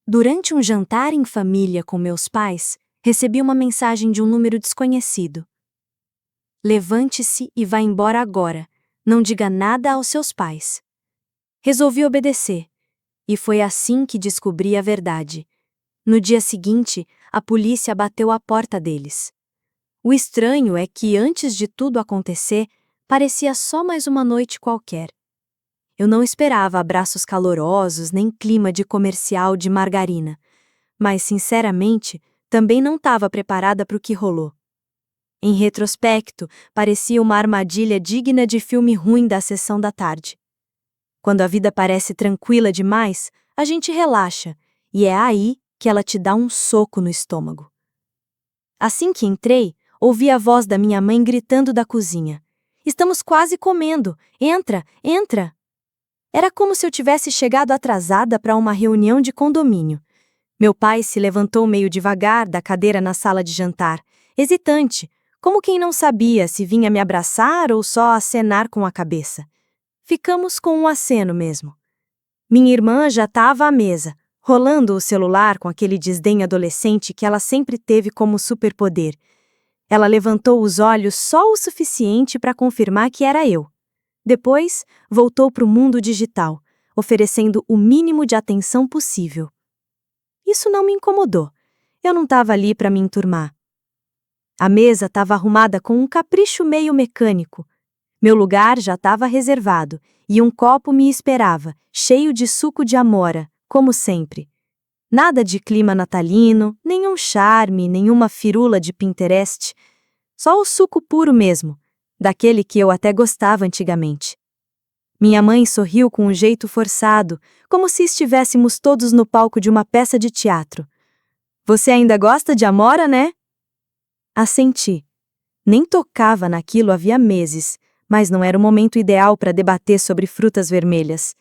Durante um jantar em família com meus pais, recebi uma mensagem de um número desconhecido. Levante-se e vá embora agora. Não diga nada aos seus pais. Resolvi obedecer, e foi assim que descobri a verdade. No dia seguinte, a polícia bateu à porta deles. O estranho é que, antes de tudo acontecer, parecia só mais uma noite qualquer. Eu não esperava abraços calorosos nem clima de comercial de margarina, mas, sinceramente, também não estava preparada para o que rolou. Em retrospecto, parecia uma armadilha digna de filme ruim da sessão da tarde. Quando a vida parece tranquila demais, a gente relaxa, e é aí que ela te dá um soco no estômago. Assim que entrei, ouvi a voz da minha mãe gritando da cozinha. "Estamos quase comendo! Entra, entra!" Era como se eu tivesse chegado atrasada para uma reunião de condomínio. Meu pai se levantou meio devagar da cadeira na sala de jantar, hesitante, como quem não sabia se vinha me abraçar ou só acenar com a cabeça. Ficamos com um aceno mesmo. Minha irmã já estava à mesa, rolando o celular com aquele desdém adolescente que ela sempre teve como superpoder. Ela levantou os olhos só o suficiente para confirmar que era eu. Depois, voltou para o mundo digital, oferecendo o mínimo de atenção possível. Isso não me incomodou. Eu não estava ali para me enturmar. A mesa estava arrumada com um capricho meio mecânico. Meu lugar já estava reservado, e um copo me esperava, cheio de suco de amora, como sempre. Nada de clima natalino, nenhum charme, nenhuma firula de Pinterest. Só o suco puro mesmo, daquele que eu até gostava antigamente. Minha mãe sorriu com um jeito forçado, como se estivéssemos todos no palco de uma peça de teatro. "Você ainda gosta de amora, né?" Assenti. Nem tocava naquilo havia meses, mas não era o momento ideal para debater sobre frutas vermelhas.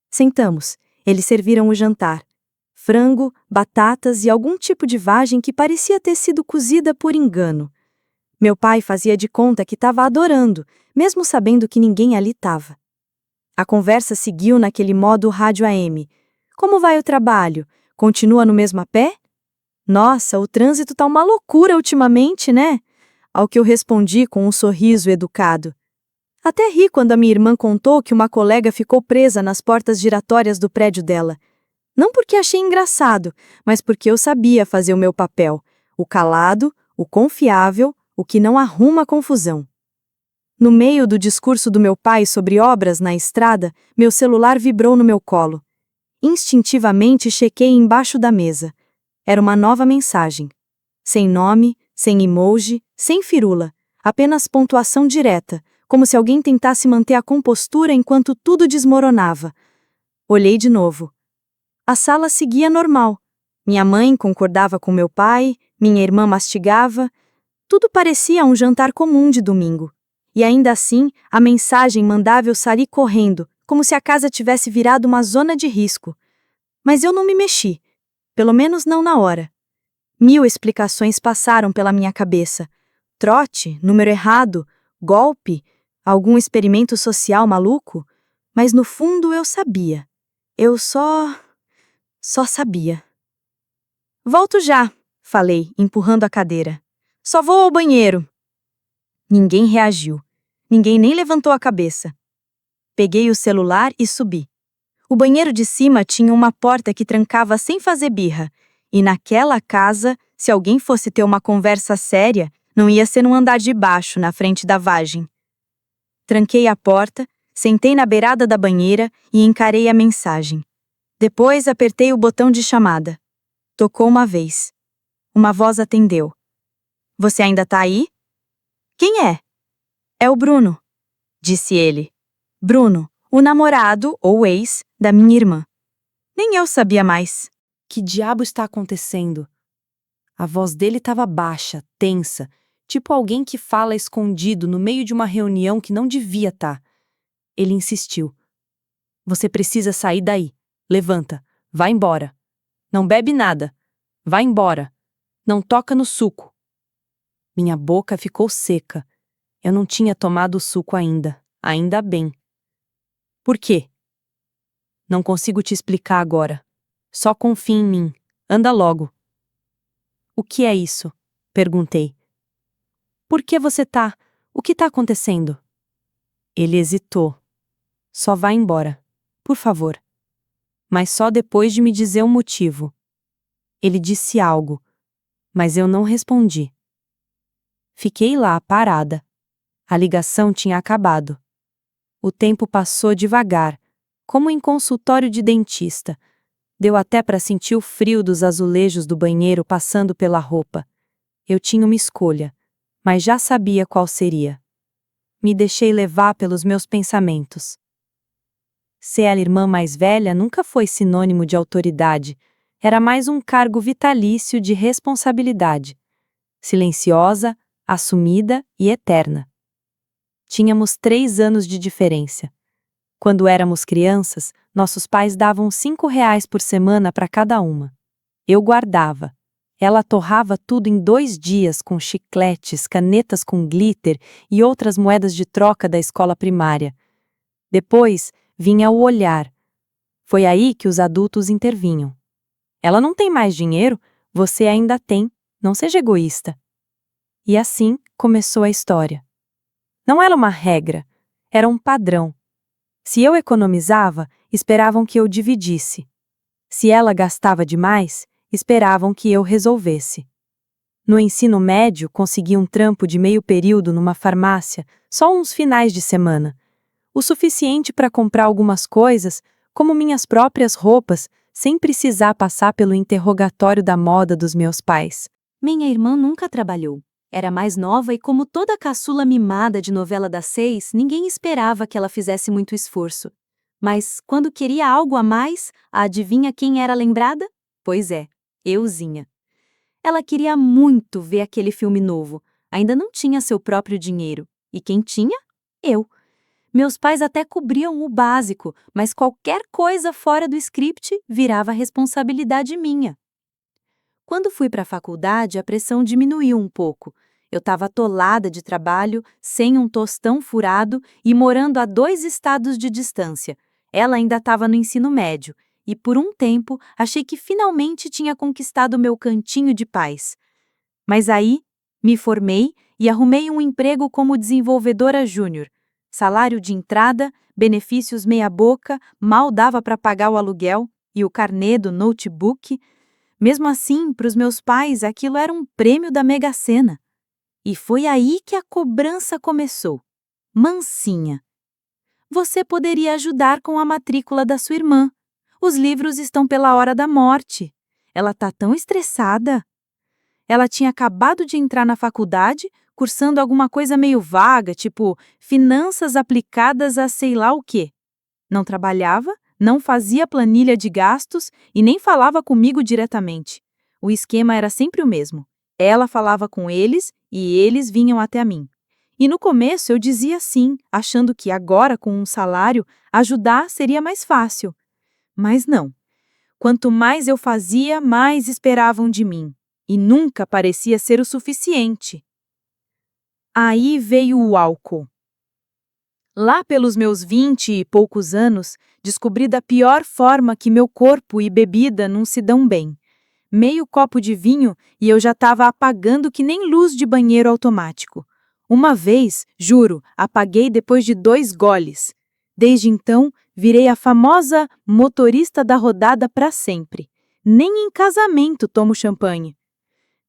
Sentamos. Eles serviram o jantar. Frango, batatas e algum tipo de vagem que parecia ter sido cozida por engano. Meu pai fazia de conta que estava adorando, mesmo sabendo que ninguém ali estava. A conversa seguiu naquele modo rádio AM. "Como vai o trabalho? Continua no mesmo a pé?" "Nossa, o trânsito tá uma loucura ultimamente, né?" Ao que eu respondi com um sorriso educado. Até ri quando a minha irmã contou que uma colega ficou presa nas portas giratórias do prédio dela. Não porque achei engraçado, mas porque eu sabia fazer o meu papel. O calado, o confiável, o que não arruma confusão. No meio do discurso do meu pai sobre obras na estrada, meu celular vibrou no meu colo. Instintivamente chequei embaixo da mesa. Era uma nova mensagem. Sem nome, sem emoji, sem firula, apenas pontuação direta, como se alguém tentasse manter a compostura enquanto tudo desmoronava. Olhei de novo. A sala seguia normal. Minha mãe concordava com meu pai, minha irmã mastigava. Tudo parecia um jantar comum de domingo. E ainda assim, a mensagem mandava eu sair correndo, como se a casa tivesse virado uma zona de risco. Mas eu não me mexi. Pelo menos não na hora. 1000 explicações passaram pela minha cabeça. Trote, número errado, golpe, algum experimento social maluco? Mas no fundo eu sabia. Eu só sabia. "Volto já", falei, empurrando a cadeira. "Só vou ao banheiro." Ninguém reagiu. Ninguém nem levantou a cabeça. Peguei o celular e subi. O banheiro de cima tinha uma porta que trancava sem fazer birra, e naquela casa, se alguém fosse ter uma conversa séria, não ia ser no andar de baixo, na frente da vagem. Tranquei a porta, sentei na beirada da banheira e encarei a mensagem. Depois apertei o botão de chamada. Tocou uma vez. Uma voz atendeu. "Você ainda tá aí?" "Quem é?" "É o Bruno", disse ele. Bruno, o namorado, ou ex, da minha irmã. Nem eu sabia mais. Que diabo está acontecendo? A voz dele estava baixa, tensa, tipo alguém que fala escondido no meio de uma reunião que não devia estar. Ele insistiu. "Você precisa sair daí. Levanta. Vai embora. Não bebe nada. Vai embora. Não toca no suco." Minha boca ficou seca. Eu não tinha tomado o suco ainda. Ainda bem. "Por quê?" "Não consigo te explicar agora. Só confie em mim. Anda logo. O que é isso? Perguntei. Por que você tá? O que tá acontecendo? Ele hesitou. Só vá embora. Por favor. Mas só depois de me dizer o motivo. Ele disse algo, mas eu não respondi. Fiquei lá, parada. A ligação tinha acabado. O tempo passou devagar, como em consultório de dentista. Deu até para sentir o frio dos azulejos do banheiro passando pela roupa. Eu tinha uma escolha, mas já sabia qual seria. Me deixei levar pelos meus pensamentos. Ser a irmã mais velha nunca foi sinônimo de autoridade, era mais um cargo vitalício de responsabilidade. Silenciosa, assumida e eterna. Tínhamos 3 anos de diferença. Quando éramos crianças, nossos pais davam R$ 5 por semana para cada uma. Eu guardava. Ela torrava tudo em 2 dias com chicletes, canetas com glitter e outras moedas de troca da escola primária. Depois, vinha o olhar. Foi aí que os adultos intervinham. Ela não tem mais dinheiro, você ainda tem, não seja egoísta. E assim começou a história. Não era uma regra, era um padrão. Se eu economizava, esperavam que eu dividisse. Se ela gastava demais, esperavam que eu resolvesse. No ensino médio, consegui um trampo de meio período numa farmácia, só uns finais de semana. O suficiente para comprar algumas coisas, como minhas próprias roupas, sem precisar passar pelo interrogatório da moda dos meus pais. Minha irmã nunca trabalhou. Era mais nova e, como toda caçula mimada de novela das 6, ninguém esperava que ela fizesse muito esforço. Mas, quando queria algo a mais, adivinha quem era lembrada? Pois é, euzinha. Ela queria muito ver aquele filme novo. Ainda não tinha seu próprio dinheiro. E quem tinha? Eu. Meus pais até cobriam o básico, mas qualquer coisa fora do script virava responsabilidade minha. Quando fui para a faculdade, a pressão diminuiu um pouco. Eu estava atolada de trabalho, sem um tostão furado e morando a 2 estados de distância. Ela ainda estava no ensino médio, e por um tempo achei que finalmente tinha conquistado meu cantinho de paz. Mas aí, me formei e arrumei um emprego como desenvolvedora júnior. Salário de entrada, benefícios meia-boca, mal dava para pagar o aluguel e o carnê do notebook. Mesmo assim, para os meus pais, aquilo era um prêmio da Mega Sena. E foi aí que a cobrança começou. Mansinha. Você poderia ajudar com a matrícula da sua irmã. Os livros estão pela hora da morte. Ela tá tão estressada. Ela tinha acabado de entrar na faculdade, cursando alguma coisa meio vaga, tipo finanças aplicadas a sei lá o quê. Não trabalhava, não fazia planilha de gastos e nem falava comigo diretamente. O esquema era sempre o mesmo. Ela falava com eles e eles vinham até mim. E no começo eu dizia sim, achando que agora, com um salário, ajudar seria mais fácil. Mas não. Quanto mais eu fazia, mais esperavam de mim. E nunca parecia ser o suficiente. Aí veio o álcool. Lá pelos meus 20 e poucos anos, descobri da pior forma que meu corpo e bebida não se dão bem. Meio copo de vinho e eu já estava apagando que nem luz de banheiro automático. Uma vez, juro, apaguei depois de 2 goles. Desde então, virei a famosa motorista da rodada para sempre. Nem em casamento tomo champanhe.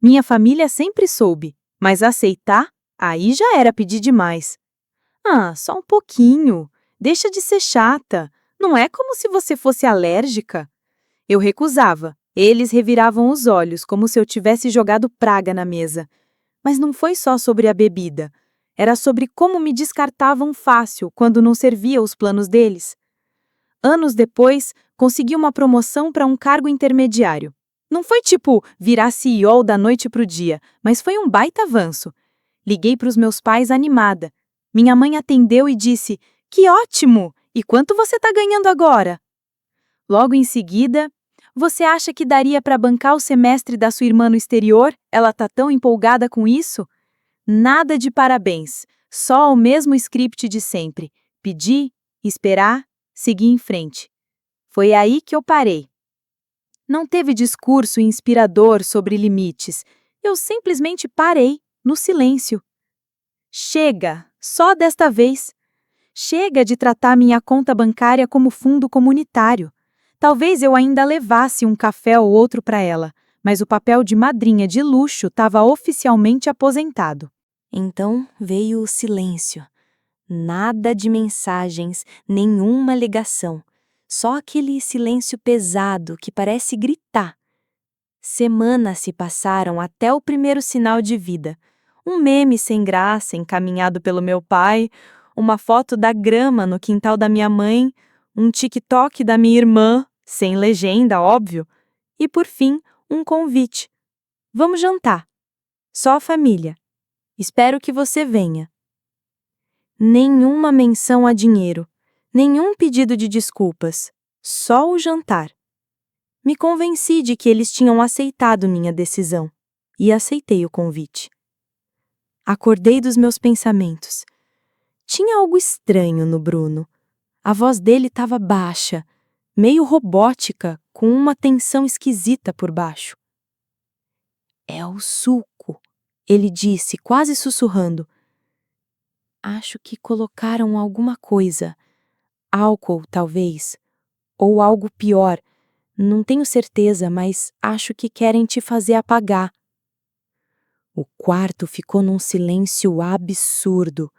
Minha família sempre soube, mas aceitar, aí já era pedir demais. Ah, só um pouquinho. Deixa de ser chata. Não é como se você fosse alérgica. Eu recusava. Eles reviravam os olhos, como se eu tivesse jogado praga na mesa. Mas não foi só sobre a bebida. Era sobre como me descartavam fácil quando não servia os planos deles. Anos depois, consegui uma promoção para um cargo intermediário. Não foi tipo virar CEO da noite pro dia, mas foi um baita avanço. Liguei para os meus pais animada. Minha mãe atendeu e disse: "Que ótimo! E quanto você está ganhando agora?" Logo em seguida, "Você acha que daria para bancar o semestre da sua irmã no exterior? Ela tá tão empolgada com isso?" Nada de parabéns, só o mesmo script de sempre. Pedir, esperar, seguir em frente. Foi aí que eu parei. Não teve discurso inspirador sobre limites. Eu simplesmente parei, no silêncio. Chega, só desta vez. Chega de tratar minha conta bancária como fundo comunitário. Talvez eu ainda levasse um café ou outro para ela, mas o papel de madrinha de luxo estava oficialmente aposentado. Então veio o silêncio. Nada de mensagens, nenhuma ligação. Só aquele silêncio pesado que parece gritar. Semanas se passaram até o primeiro sinal de vida. Um meme sem graça encaminhado pelo meu pai, uma foto da grama no quintal da minha mãe, um TikTok da minha irmã, sem legenda, óbvio, e por fim, um convite. Vamos jantar. Só a família. Espero que você venha. Nenhuma menção a dinheiro, nenhum pedido de desculpas, só o jantar. Me convenci de que eles tinham aceitado minha decisão e aceitei o convite. Acordei dos meus pensamentos. Tinha algo estranho no Bruno. A voz dele estava baixa, meio robótica, com uma tensão esquisita por baixo. É o suco, ele disse, quase sussurrando. Acho que colocaram alguma coisa. Álcool, talvez. Ou algo pior. Não tenho certeza, mas acho que querem te fazer apagar. O quarto ficou num silêncio absurdo.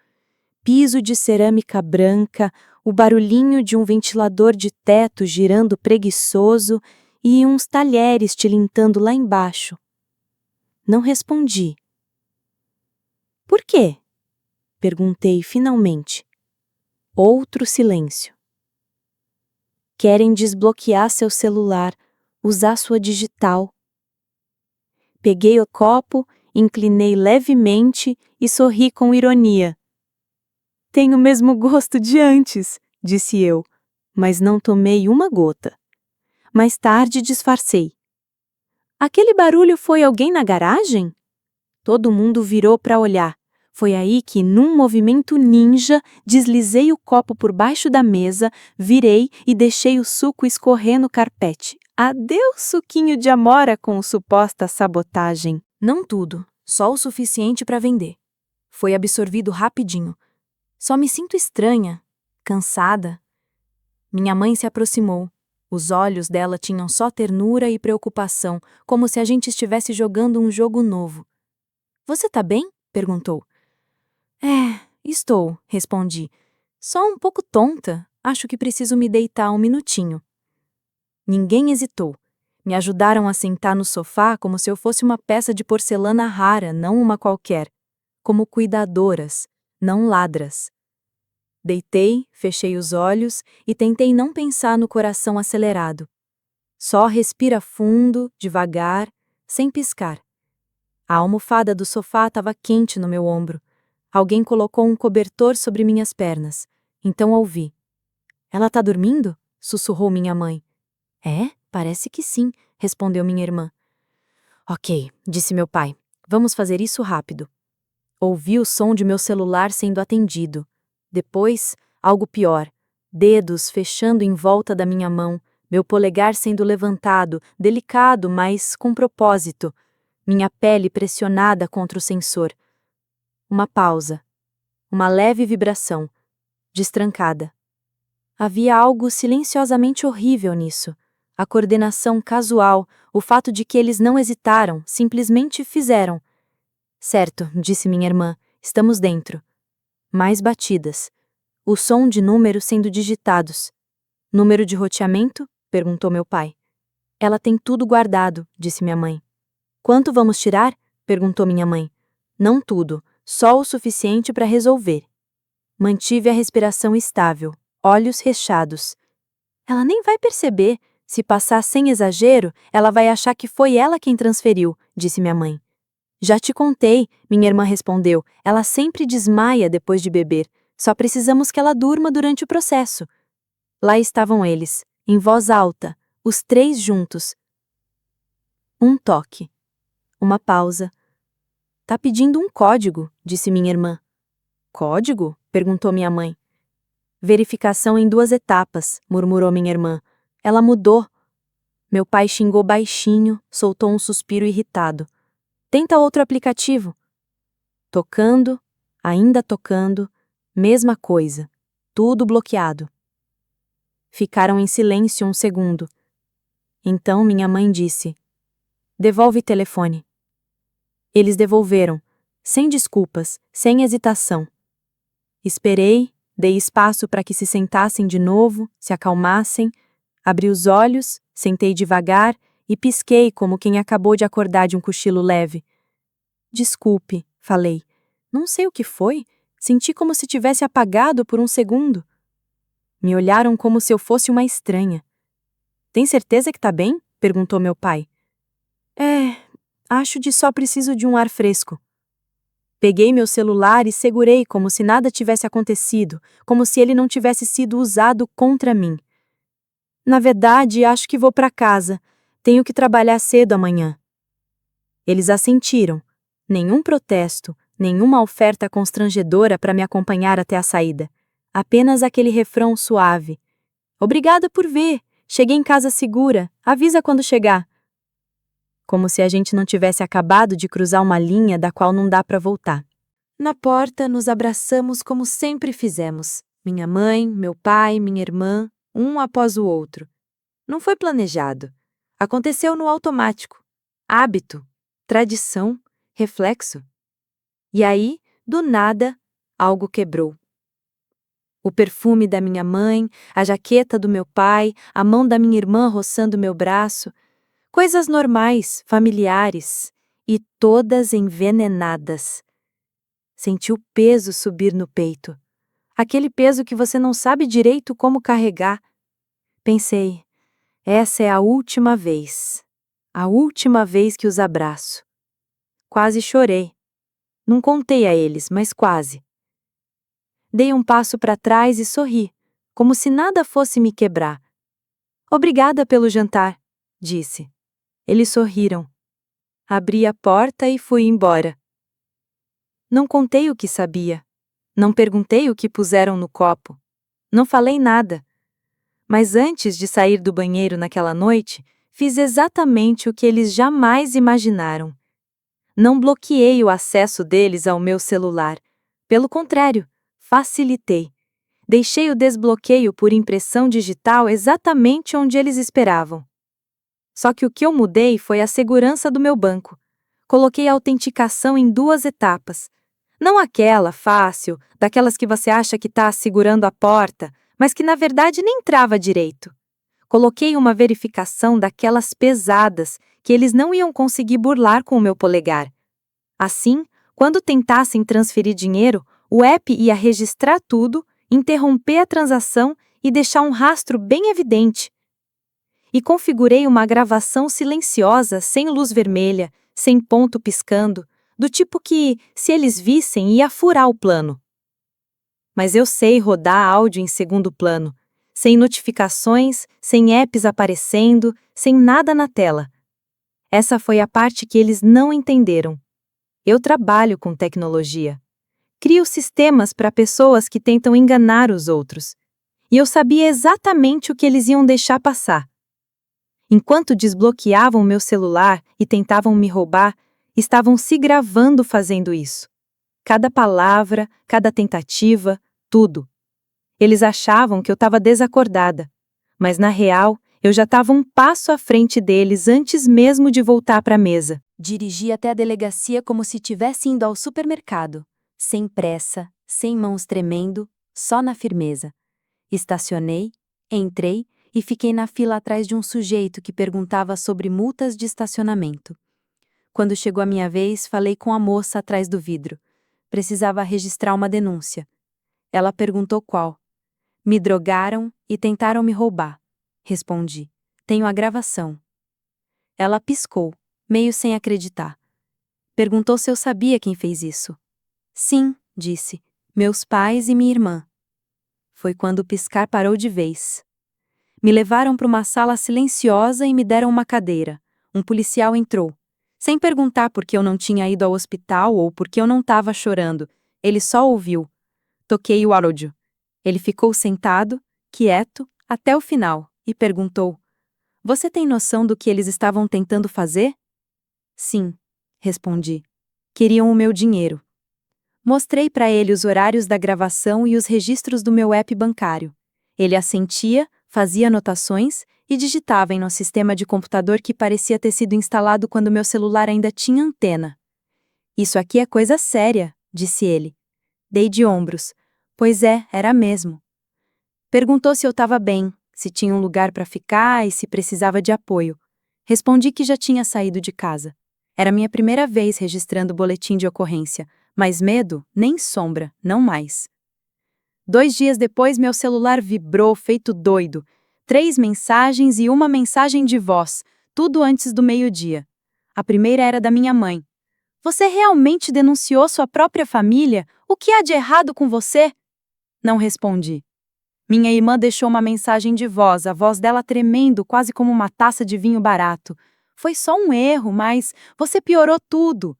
Piso de cerâmica branca, o barulhinho de um ventilador de teto girando preguiçoso e uns talheres tilintando lá embaixo. Não respondi. Por quê? Perguntei finalmente. Outro silêncio. Querem desbloquear seu celular, usar sua digital. Peguei o copo, inclinei levemente e sorri com ironia. Tenho o mesmo gosto de antes, disse eu, mas não tomei uma gota. Mais tarde disfarcei. Aquele barulho foi alguém na garagem? Todo mundo virou para olhar. Foi aí que, num movimento ninja, deslizei o copo por baixo da mesa, virei e deixei o suco escorrer no carpete. Adeus, suquinho de amora com suposta sabotagem. Não tudo, só o suficiente para vender. Foi absorvido rapidinho. Só me sinto estranha, cansada. Minha mãe se aproximou. Os olhos dela tinham só ternura e preocupação, como se a gente estivesse jogando um jogo novo. Você tá bem? Perguntou. Estou, respondi. Só um pouco tonta. Acho que preciso me deitar um minutinho. Ninguém hesitou. Me ajudaram a sentar no sofá como se eu fosse uma peça de porcelana rara, não uma qualquer. Como cuidadoras, não ladras. Deitei, fechei os olhos e tentei não pensar no coração acelerado. Só respira fundo, devagar, sem piscar. A almofada do sofá estava quente no meu ombro. Alguém colocou um cobertor sobre minhas pernas. Então ouvi. Ela tá dormindo? Sussurrou minha mãe. É, parece que sim, respondeu minha irmã. Ok, disse meu pai. Vamos fazer isso rápido. Ouvi o som de meu celular sendo atendido. Depois, algo pior. Dedos fechando em volta da minha mão, meu polegar sendo levantado, delicado, mas com propósito. Minha pele pressionada contra o sensor. Uma pausa. Uma leve vibração. Destrancada. Havia algo silenciosamente horrível nisso. A coordenação casual, o fato de que eles não hesitaram, simplesmente fizeram. Certo, disse minha irmã, estamos dentro. Mais batidas. O som de números sendo digitados. Número de roteamento? Perguntou meu pai. Ela tem tudo guardado, disse minha mãe. Quanto vamos tirar? Perguntou minha mãe. Não tudo, só o suficiente para resolver. Mantive a respiração estável, olhos rechados. Ela nem vai perceber. Se passar sem exagero, ela vai achar que foi ela quem transferiu, disse minha mãe. Já te contei, minha irmã respondeu. Ela sempre desmaia depois de beber. Só precisamos que ela durma durante o processo. Lá estavam eles, em voz alta, os três juntos. Um toque. Uma pausa. Tá pedindo um código, disse minha irmã. Código? Perguntou minha mãe. Verificação em 2 etapas, murmurou minha irmã. Ela mudou. Meu pai xingou baixinho, soltou um suspiro irritado. Tenta outro aplicativo. Tocando, ainda tocando, mesma coisa. Tudo bloqueado. Ficaram em silêncio um segundo. Então minha mãe disse: devolve o telefone. Eles devolveram, sem desculpas, sem hesitação. Esperei, dei espaço para que se sentassem de novo, se acalmassem, abri os olhos, sentei devagar e pisquei como quem acabou de acordar de um cochilo leve. Desculpe, falei. Não sei o que foi, senti como se tivesse apagado por um segundo. Me olharam como se eu fosse uma estranha. Tem certeza que tá bem? Perguntou meu pai. Acho que só preciso de um ar fresco. Peguei meu celular e segurei como se nada tivesse acontecido, como se ele não tivesse sido usado contra mim. Na verdade, acho que vou para casa. Tenho que trabalhar cedo amanhã. Eles assentiram. Nenhum protesto, nenhuma oferta constrangedora para me acompanhar até a saída. Apenas aquele refrão suave. Obrigada por ver. Cheguei em casa segura. Avisa quando chegar. Como se a gente não tivesse acabado de cruzar uma linha da qual não dá para voltar. Na porta, nos abraçamos como sempre fizemos. Minha mãe, meu pai, minha irmã, um após o outro. Não foi planejado. Aconteceu no automático. Hábito, tradição, reflexo. E aí, do nada, algo quebrou. O perfume da minha mãe, a jaqueta do meu pai, a mão da minha irmã roçando meu braço. Coisas normais, familiares, e todas envenenadas. Senti o peso subir no peito. Aquele peso que você não sabe direito como carregar. Pensei, essa é a última vez. A última vez que os abraço. Quase chorei. Não contei a eles, mas quase. Dei um passo para trás e sorri, como se nada fosse me quebrar. Obrigada pelo jantar, disse. Eles sorriram. Abri a porta e fui embora. Não contei o que sabia. Não perguntei o que puseram no copo. Não falei nada. Mas antes de sair do banheiro naquela noite, fiz exatamente o que eles jamais imaginaram. Não bloqueei o acesso deles ao meu celular. Pelo contrário, facilitei. Deixei o desbloqueio por impressão digital exatamente onde eles esperavam. Só que o que eu mudei foi a segurança do meu banco. Coloquei a autenticação em 2 etapas. Não aquela fácil, daquelas que você acha que está segurando a porta, mas que na verdade nem trava direito. Coloquei uma verificação daquelas pesadas que eles não iam conseguir burlar com o meu polegar. Assim, quando tentassem transferir dinheiro, o app ia registrar tudo, interromper a transação e deixar um rastro bem evidente. E configurei uma gravação silenciosa, sem luz vermelha, sem ponto piscando, do tipo que, se eles vissem, ia furar o plano. Mas eu sei rodar áudio em segundo plano, sem notificações, sem apps aparecendo, sem nada na tela. Essa foi a parte que eles não entenderam. Eu trabalho com tecnologia. Crio sistemas para pessoas que tentam enganar os outros. E eu sabia exatamente o que eles iam deixar passar. Enquanto desbloqueavam meu celular e tentavam me roubar, estavam se gravando fazendo isso. Cada palavra, cada tentativa, tudo. Eles achavam que eu estava desacordada, mas na real, eu já estava um passo à frente deles antes mesmo de voltar para a mesa. Dirigi até a delegacia como se estivesse indo ao supermercado, sem pressa, sem mãos tremendo, só na firmeza. Estacionei, entrei e fiquei na fila atrás de um sujeito que perguntava sobre multas de estacionamento. Quando chegou a minha vez, falei com a moça atrás do vidro. Precisava registrar uma denúncia. Ela perguntou qual. Me drogaram e tentaram me roubar. Respondi. Tenho a gravação. Ela piscou, meio sem acreditar. Perguntou se eu sabia quem fez isso. Sim, disse. Meus pais e minha irmã. Foi quando o piscar parou de vez. Me levaram para uma sala silenciosa e me deram uma cadeira. Um policial entrou. Sem perguntar por que eu não tinha ido ao hospital ou por que eu não estava chorando, ele só ouviu. Toquei o áudio. Ele ficou sentado, quieto, até o final, e perguntou: Você tem noção do que eles estavam tentando fazer? Sim, respondi. Queriam o meu dinheiro. Mostrei para ele os horários da gravação e os registros do meu app bancário. Ele assentia, fazia anotações e digitava em nosso sistema de computador que parecia ter sido instalado quando meu celular ainda tinha antena. Isso aqui é coisa séria, disse ele. Dei de ombros. Pois é, era mesmo. Perguntou se eu estava bem, se tinha um lugar para ficar e se precisava de apoio. Respondi que já tinha saído de casa. Era minha primeira vez registrando o boletim de ocorrência, mas medo, nem sombra, não mais. 2 dias depois, meu celular vibrou feito doido. 3 mensagens e uma mensagem de voz, tudo antes do meio-dia. A primeira era da minha mãe. Você realmente denunciou sua própria família? O que há de errado com você? Não respondi. Minha irmã deixou uma mensagem de voz, a voz dela tremendo, quase como uma taça de vinho barato. Foi só um erro, mas você piorou tudo.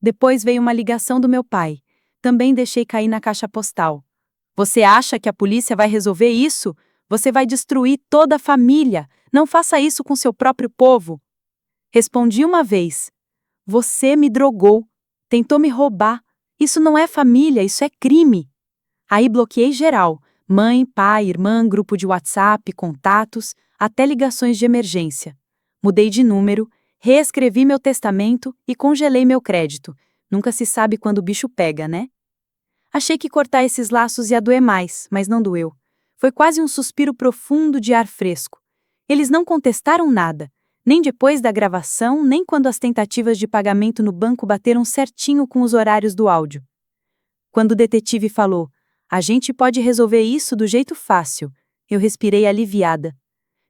Depois veio uma ligação do meu pai. Também deixei cair na caixa postal. Você acha que a polícia vai resolver isso? Você vai destruir toda a família. Não faça isso com seu próprio povo. Respondi uma vez. Você me drogou. Tentou me roubar. Isso não é família, isso é crime. Aí bloqueei geral. Mãe, pai, irmã, grupo de WhatsApp, contatos, até ligações de emergência. Mudei de número, reescrevi meu testamento e congelei meu crédito. Nunca se sabe quando o bicho pega, né? Achei que cortar esses laços ia doer mais, mas não doeu. Foi quase um suspiro profundo de ar fresco. Eles não contestaram nada, nem depois da gravação, nem quando as tentativas de pagamento no banco bateram certinho com os horários do áudio. Quando o detetive falou, a gente pode resolver isso do jeito fácil, eu respirei aliviada.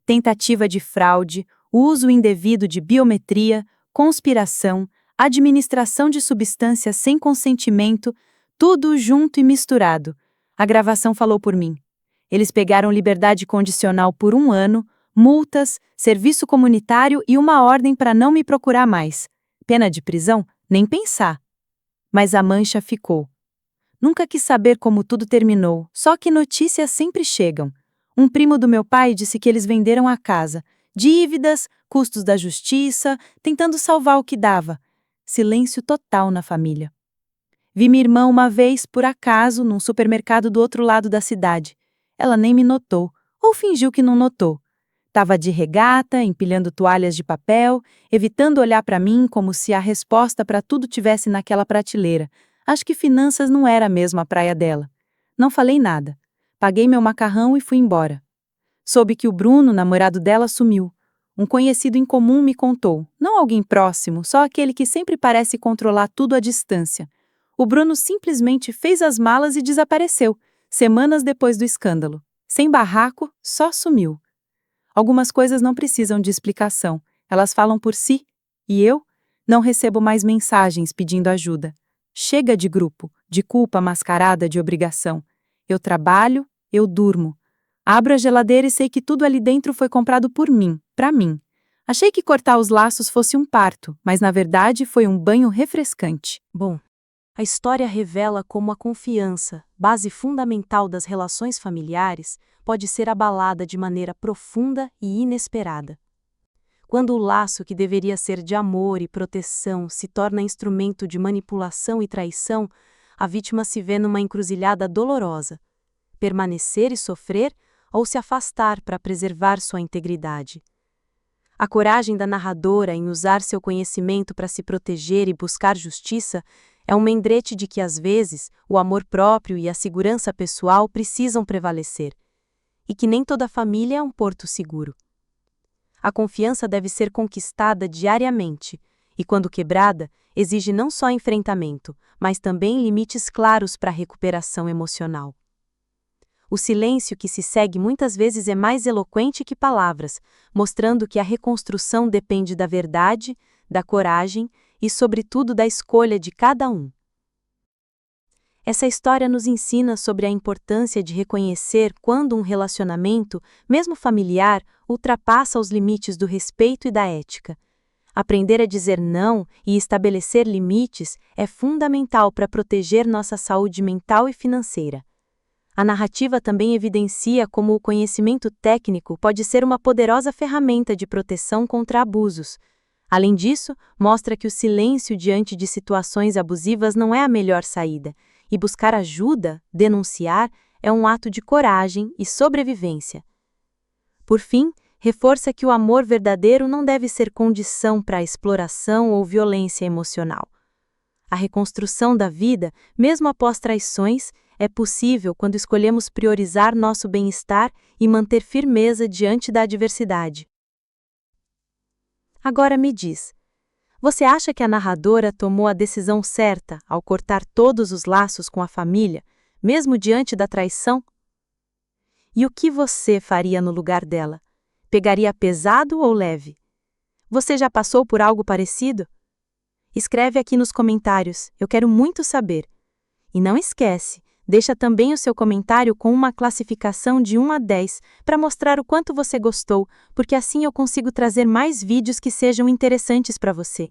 Tentativa de fraude, uso indevido de biometria, conspiração, administração de substâncias sem consentimento, tudo junto e misturado. A gravação falou por mim. Eles pegaram liberdade condicional por 1 ano, multas, serviço comunitário e uma ordem para não me procurar mais. Pena de prisão? Nem pensar. Mas a mancha ficou. Nunca quis saber como tudo terminou, só que notícias sempre chegam. Um primo do meu pai disse que eles venderam a casa. Dívidas, custos da justiça, tentando salvar o que dava. Silêncio total na família. Vi minha irmã uma vez, por acaso, num supermercado do outro lado da cidade. Ela nem me notou, ou fingiu que não notou. Tava de regata, empilhando toalhas de papel, evitando olhar para mim como se a resposta para tudo tivesse naquela prateleira. Acho que finanças não era mesmo a praia dela. Não falei nada. Paguei meu macarrão e fui embora. Soube que o Bruno, namorado dela, sumiu. Um conhecido em comum me contou, não alguém próximo, só aquele que sempre parece controlar tudo à distância. O Bruno simplesmente fez as malas e desapareceu, semanas depois do escândalo. Sem barraco, só sumiu. Algumas coisas não precisam de explicação, elas falam por si. E eu? Não recebo mais mensagens pedindo ajuda. Chega de grupo, de culpa mascarada de obrigação. Eu trabalho, eu durmo. Abro a geladeira e sei que tudo ali dentro foi comprado por mim, pra mim. Achei que cortar os laços fosse um parto, mas na verdade foi um banho refrescante. Bom, a história revela como a confiança, base fundamental das relações familiares, pode ser abalada de maneira profunda e inesperada. Quando o laço que deveria ser de amor e proteção se torna instrumento de manipulação e traição, a vítima se vê numa encruzilhada dolorosa: permanecer e sofrer ou se afastar para preservar sua integridade. A coragem da narradora em usar seu conhecimento para se proteger e buscar justiça é um lembrete de que, às vezes, o amor próprio e a segurança pessoal precisam prevalecer, e que nem toda família é um porto seguro. A confiança deve ser conquistada diariamente, e quando quebrada, exige não só enfrentamento, mas também limites claros para a recuperação emocional. O silêncio que se segue muitas vezes é mais eloquente que palavras, mostrando que a reconstrução depende da verdade, da coragem e, sobretudo, da escolha de cada um. Essa história nos ensina sobre a importância de reconhecer quando um relacionamento, mesmo familiar, ultrapassa os limites do respeito e da ética. Aprender a dizer não e estabelecer limites é fundamental para proteger nossa saúde mental e financeira. A narrativa também evidencia como o conhecimento técnico pode ser uma poderosa ferramenta de proteção contra abusos. Além disso, mostra que o silêncio diante de situações abusivas não é a melhor saída, e buscar ajuda, denunciar, é um ato de coragem e sobrevivência. Por fim, reforça que o amor verdadeiro não deve ser condição para a exploração ou violência emocional. A reconstrução da vida, mesmo após traições, é possível quando escolhemos priorizar nosso bem-estar e manter firmeza diante da adversidade. Agora me diz, você acha que a narradora tomou a decisão certa ao cortar todos os laços com a família, mesmo diante da traição? E o que você faria no lugar dela? Pegaria pesado ou leve? Você já passou por algo parecido? Escreve aqui nos comentários, eu quero muito saber. E não esquece, deixa também o seu comentário com uma classificação de 1 a 10 para mostrar o quanto você gostou, porque assim eu consigo trazer mais vídeos que sejam interessantes para você.